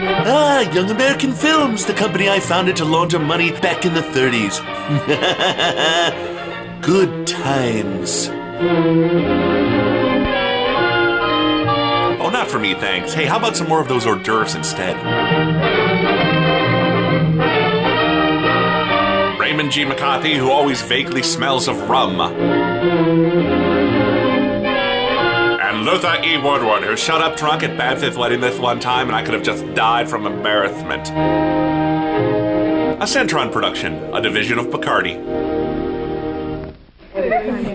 Young American Films, the company I founded to launder money back in the 30s. Good times. Oh, not for me, thanks. Hey, how about some more of those hors d'oeuvres instead? Raymond G. McCarthy, who always vaguely smells of rum. And Luther E. Woodward, who showed up drunk at Bad Fifth Wedding this one time and I could have just died from embarrassment. A Centron production, a division of Bacardi.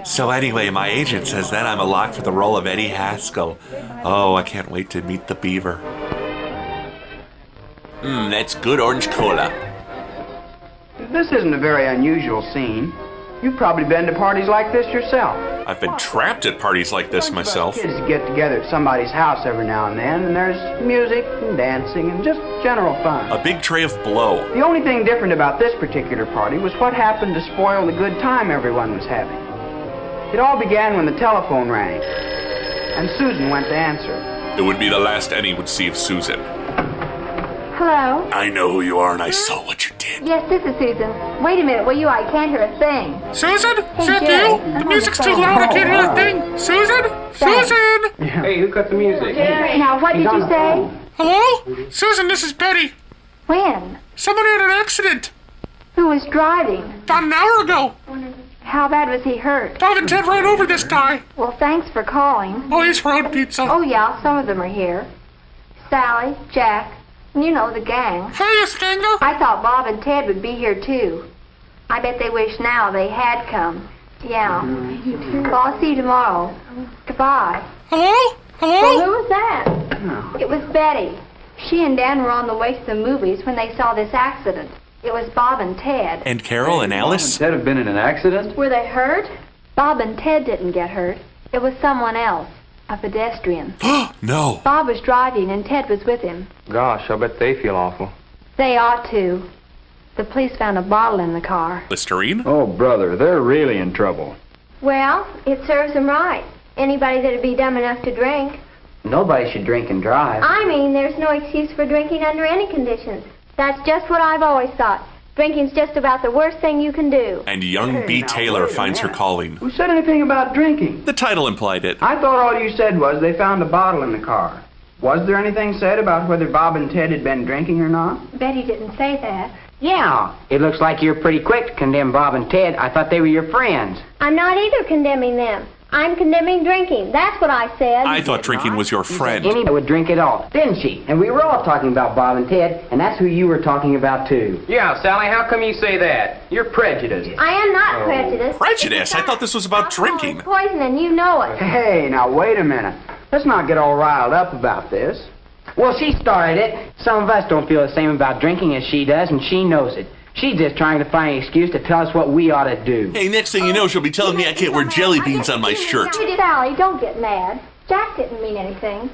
So anyway, my agent says that I'm a lock for the role of Eddie Haskell. Oh, I can't wait to meet the beaver. That's good orange cola. This isn't a very unusual scene. You've probably been to parties like this yourself. I've been trapped at parties like this myself. Kids get together at somebody's house every now and then, and there's music and dancing and just general fun. A big tray of blow. The only thing different about this particular party was what happened to spoil the good time everyone was having. It all began when the telephone rang, and Susan went to answer. It would be the last Annie would see of Susan. Hello? I know who you are and I saw what you did. Yes, this is Susan. Wait a minute, will you? I can't hear a thing. Susan? Is that Jerry, you? The music's too loud, I can't hear a thing. Susan? Thanks. Susan? Hey, who cut the music? Now, what did you say? Hello? Susan, this is Betty. When? Somebody had an accident. Who was driving? About an hour ago. How bad was he hurt? Bob and Ted ran over this guy. Well, thanks for calling. Oh, he's road pizza. Oh, yeah, some of them are here. Sally, Jack, you know, the gang. Hey, Stango. I thought Bob and Ted would be here, too. I bet they wish now they had come. Yeah. Well, I'll see you tomorrow. Goodbye. Hello? Hello? Well, who was that? It was Betty. She and Dan were on the way to the movies when they saw this accident. It was Bob and Ted. And Carol and Alice? Ted have been in an accident? Were they hurt? Bob and Ted didn't get hurt. It was someone else. A pedestrian. No. Bob was driving and Ted was with him. Gosh, I bet they feel awful. They ought to. The police found a bottle in the car. Listerine? Oh, brother, they're really in trouble. Well, it serves them right. Anybody that'd be dumb enough to drink. Nobody should drink and drive. I mean, there's no excuse for drinking under any conditions. That's just what I've always thought. Drinking's just about the worst thing you can do. And young B. Taylor finds her calling. Who said anything about drinking? The title implied it. I thought all you said was they found a bottle in the car. Was there anything said about whether Bob and Ted had been drinking or not? Betty didn't say that. Yeah, it looks like you're pretty quick to condemn Bob and Ted. I thought they were your friends. I'm not either condemning them. I'm condemning drinking. That's what I said. I thought drinking was your friend. Anybody would drink it all, didn't she? And we were all talking about Bob and Ted, and that's who you were talking about, too. Yeah, Sally, how come you say that? You're prejudiced. I am not prejudiced. Prejudice? I thought this was about drinking. Alcohol is poison, and you know it. Hey, now wait a minute. Let's not get all riled up about this. Well, she started it. Some of us don't feel the same about drinking as she does, and she knows it. She's just trying to find an excuse to tell us what we ought to do. Hey, next thing you know, she'll be telling me I can't wear jelly beans on my shirt. Sally, don't get mad. Jack didn't mean anything.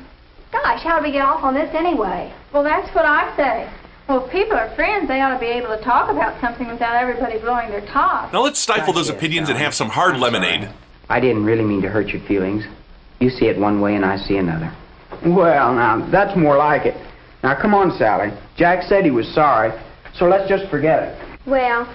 Gosh, how do we get off on this anyway? Well, that's what I say. Well, if people are friends, they ought to be able to talk about something without everybody blowing their top. Now let's stifle those opinions and have some hard lemonade. I didn't really mean to hurt your feelings. You see it one way and I see another. Well, now, that's more like it. Now, come on, Sally. Jack said he was sorry, so let's just forget it. Well,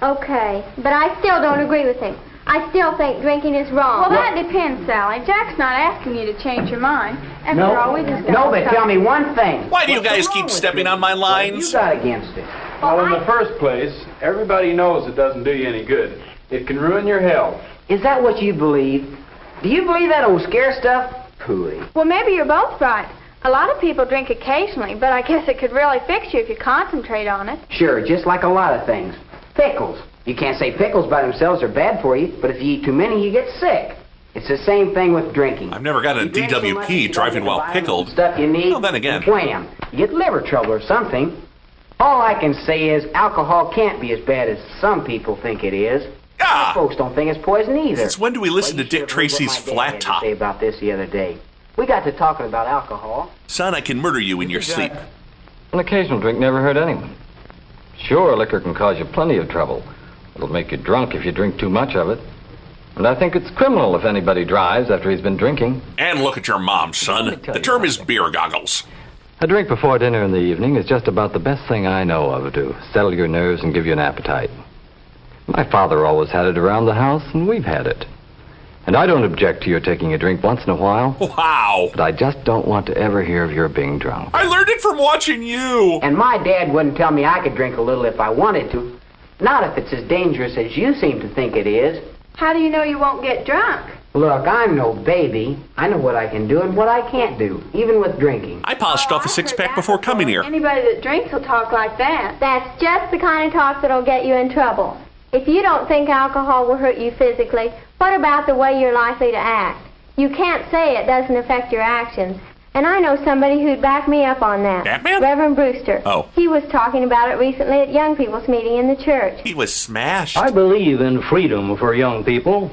okay. But I still don't agree with him. I still think drinking is wrong. Well, that depends, Sally. Jack's not asking you to change your mind. After all, we just No, but tell me one thing. Why do you guys keep stepping on my You lines? got against it. Well, in the first place, everybody knows it doesn't do you any good. It can ruin your health. Is that what you believe? Do you believe that old scare stuff? Pooey. Well, maybe you're both right. A lot of people drink occasionally, but I guess it could really fix you if you concentrate on it. Sure, just like a lot of things. Pickles. You can't say pickles by themselves are bad for you, but if you eat too many, you get sick. It's the same thing with drinking. I've never gotten a You drink so much that DWP you driving don't while get the pickled. stuff you need. Well, then again. Wham! You get liver trouble or something. All I can say is alcohol can't be as bad as some people think it is. Ah! Folks don't think it's poison either. Since when do we listen to Well, you Dick should have heard Tracy's what my dad Flat had to Top? say about this the other day. We got to talking about alcohol. Son, I can murder you in your sleep. An occasional drink never hurt anyone. Sure, liquor can cause you plenty of trouble. It'll make you drunk if you drink too much of it. And I think it's criminal if anybody drives after he's been drinking. And look at your mom, son. The term is beer goggles. A drink before dinner in the evening is just about the best thing I know of to settle your nerves and give you an appetite. My father always had it around the house, and we've had it. And I don't object to your taking a drink once in a while. Wow. But I just don't want to ever hear of your being drunk. I learned it from watching you. And my dad wouldn't tell me I could drink a little if I wanted to. Not if it's as dangerous as you seem to think it is. How do you know you won't get drunk? Look, I'm no baby. I know what I can do and what I can't do, even with drinking. I polished off a six-pack before coming here. Anybody that drinks will talk like that. That's just the kind of talk that'll get you in trouble. If you don't think alcohol will hurt you physically, what about the way you're likely to act? You can't say it doesn't affect your actions. And I know somebody who'd back me up on that. Batman? Reverend Brewster. Oh. He was talking about it recently at young people's meeting in the church. He was smashed. I believe in freedom for young people.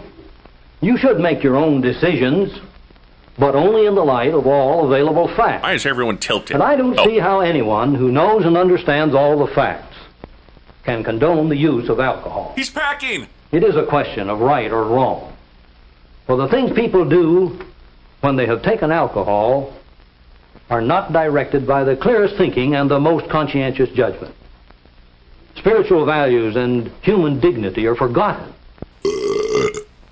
You should make your own decisions, but only in the light of all available facts. Why is everyone tilted? And I don't see how anyone who knows and understands all the facts can condone the use of alcohol. He's packing. It is a question of right or wrong. For the things people do when they have taken alcohol are not directed by the clearest thinking and the most conscientious judgment. Spiritual values and human dignity are forgotten.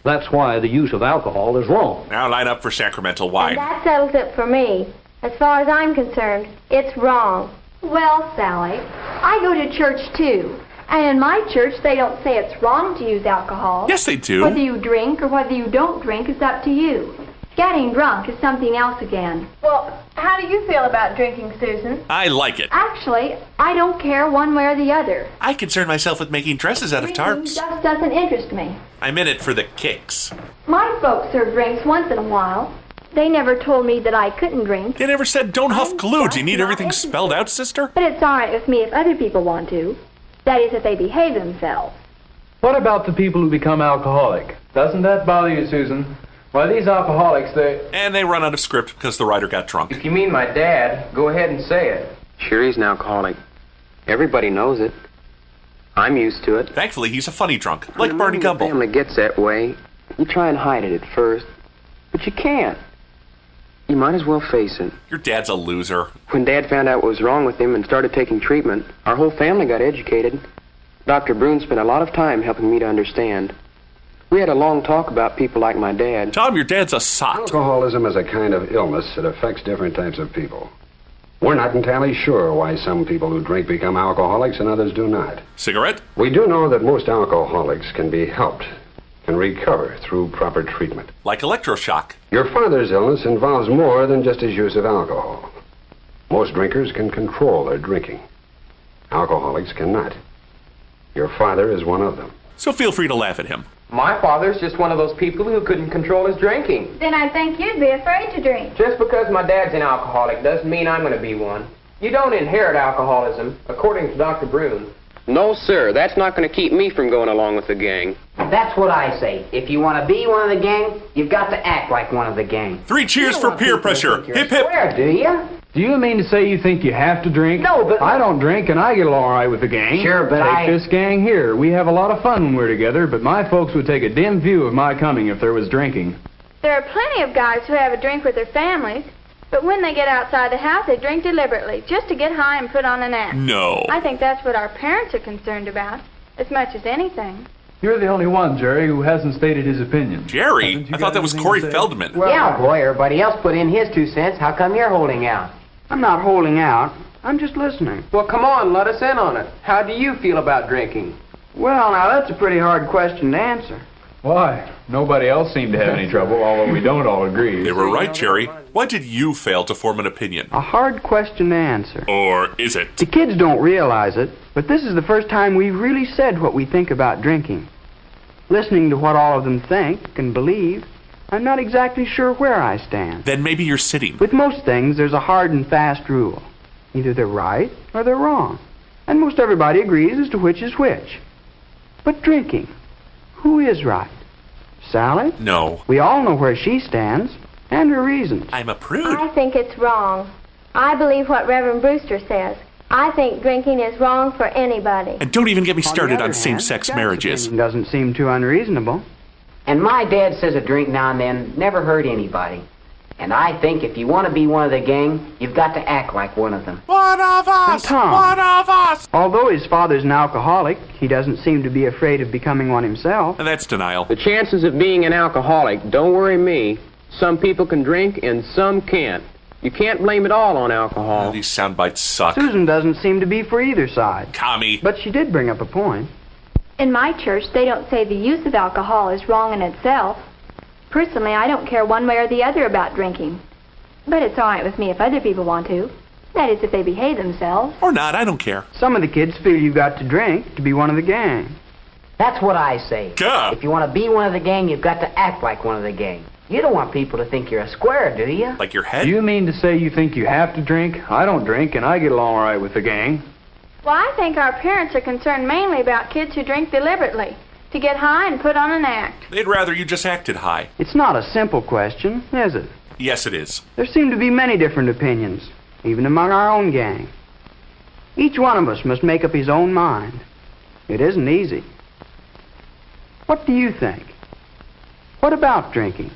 That's why the use of alcohol is wrong. Now line up for sacramental And wine. that settles it for me. As far as I'm concerned, it's wrong. Well, Sally, I go to church too. And in my church, they don't say it's wrong to use alcohol. Yes, they do. Whether you drink or whether you don't drink is up to you. Getting drunk is something else again. Well, how do you feel about drinking, Susan? I like it. Actually, I don't care one way or the other. I concern myself with making dresses out of Drinking tarps. just doesn't interest me. I'm in it for the kicks. My folks serve drinks once in a while. They never told me that I couldn't drink. They never said don't huff glue. Do you need everything spelled out, sister? But it's all right with me if other people want to. That is, if they behave themselves. What about the people who become alcoholic? Doesn't that bother you, Susan? Why, these alcoholics, And they run out of script because the writer got drunk. If you mean my dad, go ahead and say it. Sure, he's an alcoholic. Everybody knows it. I'm used to it. Thankfully, he's a funny drunk, like When Barney the Gumble. family gets that way, you try and hide it at first, but you can't. You might as well face it. Your dad's a loser. When Dad found out what was wrong with him and started taking treatment, our whole family got educated. Dr. Brune spent a lot of time helping me to understand. We had a long talk about people like my dad. Tom, your dad's a sot. Alcoholism is a kind of illness that affects different types of people. We're not entirely sure why some people who drink become alcoholics and others do not. Cigarette? We do know that most alcoholics can be helped and recover through proper treatment. Like electroshock. Your father's illness involves more than just his use of alcohol. Most drinkers can control their drinking. Alcoholics cannot. Your father is one of them. So feel free to laugh at him. My father's just one of those people who couldn't control his drinking. Then I think you'd be afraid to drink. Just because my dad's an alcoholic doesn't mean I'm going to be one. You don't inherit alcoholism, according to Dr. Brune. No, sir, that's not going to keep me from going along with the gang. That's what I say. If you want to be one of the gang, you've got to act like one of the gang. 3 cheers for peer pressure. Hip, hip. Where, do you? Do you mean to say you think you have to drink? No, but... I don't drink, and I get along all right with the gang. Sure, but Take this gang here. We have a lot of fun when we're together, but my folks would take a dim view of my coming if there was drinking. There are plenty of guys who have a drink with their families, but when they get outside the house, they drink deliberately, just to get high and put on an act. No. I think that's what our parents are concerned about, as much as anything. You're the only one, Jerry, who hasn't stated his opinion. Jerry? I thought that was Corey Feldman. Well, yeah, boy, everybody else put in his 2 cents. How come you're holding out? I'm not holding out. I'm just listening. Well, come on, let us in on it. How do you feel about drinking? Well, now, that's a pretty hard question to answer. Why? Nobody else seemed to have any trouble, although we don't all agree. They were right, Jerry. Why did you fail to form an opinion? A hard question to answer. Or is it? The kids don't realize it, but this is the first time we've really said what we think about drinking. Listening to what all of them think and believe, I'm not exactly sure where I stand. Then maybe you're sitting. With most things, there's a hard and fast rule. Either they're right or they're wrong. And most everybody agrees as to which is which. But drinking, who is right? Sally? No. We all know where she stands, and her reasons. I'm a prude. I think it's wrong. I believe what Reverend Brewster says. I think drinking is wrong for anybody. And don't even get me started the on other same-sex hand, marriages. Jack's opinion doesn't seem too unreasonable. And my dad says a drink now and then never hurt anybody. And I think if you want to be one of the gang, you've got to act like one of them. One of us! Tom. One of us! Although his father's an alcoholic, he doesn't seem to be afraid of becoming one himself. And that's denial. The chances of being an alcoholic don't worry me. Some people can drink and some can't. You can't blame it all on alcohol. These sound bites suck. Susan doesn't seem to be for either side. Commie. But she did bring up a point. In my church, they don't say the use of alcohol is wrong in itself. Personally, I don't care one way or the other about drinking. But it's all right with me if other people want to. That is, if they behave themselves. Or not, I don't care. Some of the kids feel you've got to drink to be one of the gang. That's what I say. Gah. If you want to be one of the gang, you've got to act like one of the gang. You don't want people to think you're a square, do you? Like your head? You mean to say you think you have to drink? I don't drink, and I get along all right with the gang. Well, I think our parents are concerned mainly about kids who drink deliberately, to get high and put on an act. They'd rather you just acted high. It's not a simple question, is it? Yes, it is. There seem to be many different opinions, even among our own gang. Each one of us must make up his own mind. It isn't easy. What do you think? What about drinking?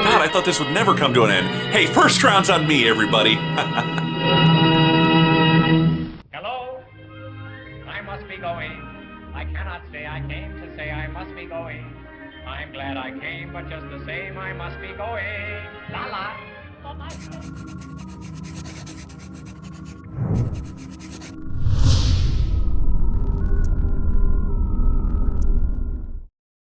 God, I thought this would never come to an end. Hey, first round's on me, everybody. Hello? I must be going. I cannot stay. I came to say I must be going. I'm glad I came, but just the same I must be going. La la.